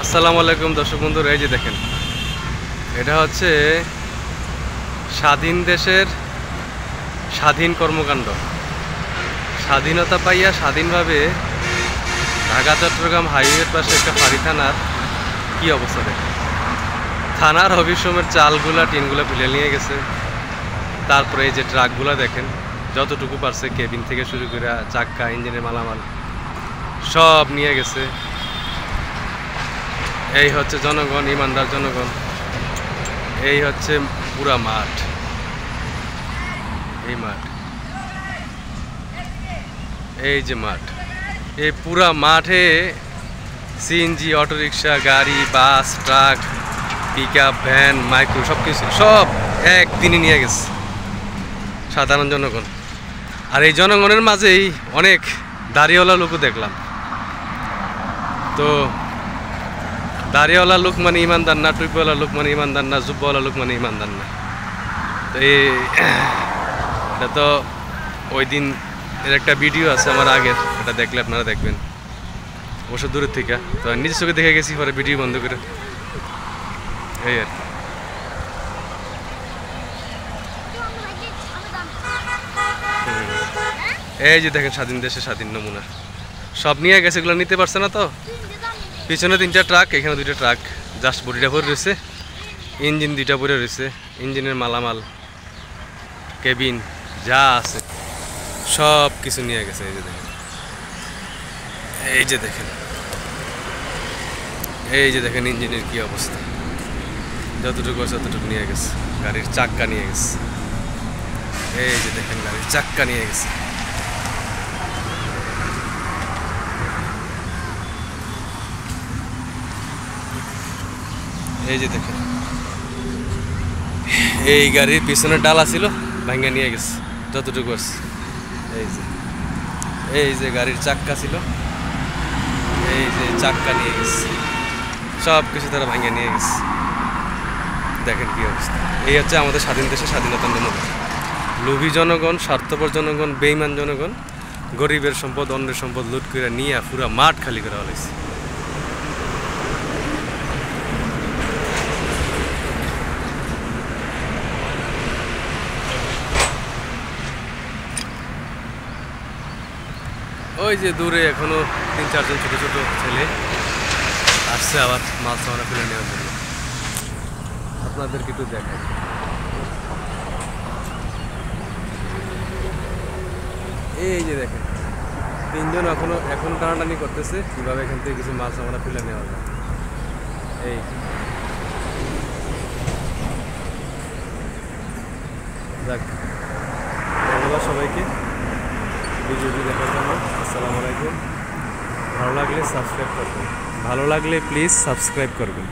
আসসালামু আলাইকুম দর্শক বন্ধুরা, এই যে দেখেন, এটা হচ্ছে স্বাধীন দেশের স্বাধীন কর্মকাণ্ড। স্বাধীনতা পাইয়া স্বাধীনভাবে ঢাকা চট্টগ্রাম হাইওয়ের পাশে একটা ফাঁড়ি থানার কি অবস্থা দেখেন। থানার অফিস রুমের চালগুলা টিনগুলা ফেলে নিয়ে গেছে। তারপরে এই যে ট্রাকগুলা দেখেন, যতটুকু পারছে কেবিন থেকে শুরু করে চাক্কা, ইঞ্জিনের মালামাল সব নিয়ে গেছে। এই হচ্ছে জনগণ, ইমানদার জনগণ। এই হচ্ছে পুরা মাঠ, এই মাঠ, এই যে মাঠ, এই পুরা মাঠে সিএনজি, অটোরিকশা, গাড়ি, bus, truck, pickup, van, micro সব কিছু সব একদিনই নিয়ে গেছে সাধারণ জনগণ। আর এই জনগণের মাঝেই অনেক দাড়িওয়ালা লোকও দেখলাম। তো দাড়িওয়ালা লোক মানে ইমানদার না, টুপিওয়ালা লোক মানে ইমানদার না, জুব্বাওয়ালা লোক মানে ইমানদার না। তো এটা তো ওই দিন এর একটা ভিডিও আছে আমার আগের, এটা দেখলে আপনারা দেখবেন অবশ্য দূরের থেকে। তো নিজের চোখে দেখে গেছি, পরে ভিডিও বন্ধ করে। এই আর এই যে দেখেন, স্বাধীন দেশে স্বাধীন নমুনা সব নিয়ে গেছে। এগুলো নিতে পারছে না। তো পিছনে 3টা ট্রাক, এখানে 2টা ট্রাক, জাস্ট বডিটা ভরে রয়েছে। ইঞ্জিন 2টা ভরে রয়েছে, ইঞ্জিনের মালামাল, কেবিন যা আছে সব কিছু নিয়ে গেছে। এই যে দেখেন, এই যে দেখেন, এই যে দেখেন ইঞ্জিনের কি অবস্থা। যতটুকু আছে ততটুকু নিয়ে গেছে। গাড়ির চাক্কা নিয়ে গেছে। এই যে দেখেন, গাড়ির চাক্কা নিয়ে গেছে। এই যে দেখেন, এই গাড়ির পিছনে ডালা ছিল, ভাঙ্গা নিয়ে গেছে যতটুকু আছে। এই যে গাড়ির চাক্কা ছিল, এই যে চাক্কা নিয়ে গেছে, সব কিছু তারা ভাঙ্গা নিয়ে গেছে। দেখেন কি অবস্থা। এই হচ্ছে আমাদের স্বাধীন দেশের স্বাধীনতার নমুনা। লোভী জনগণ, স্বার্থপর জনগণ, বেঈমান জনগণ গরিবের সম্পদ, অন্যের সম্পদ লুট করে নিয়ে পুরা মাঠ খালি করে ফেলেছে। ওই যে দূরে এখনো 3-4 জন ছোট ছোট ছেলে আসছে আবার মাছ ধরা ফেলে নেওয়ার জন্য। আপনাদেরকে একটু দেখাই। এই যে দেখেন, 3 জন এখনো টানাটানি করতেছে কিভাবে এখান থেকে কিছু মাছ আমরা ফেলে নেওয়া যায়। এই যাক, ধন্যবাদ সবাইকে ভিডিওটি দেখার জন্য। আসসালামু আলাইকুম। ভালো লাগলে সাবস্ক্রাইব করবেন, ভালো লাগলে প্লিজ সাবস্ক্রাইব করবেন।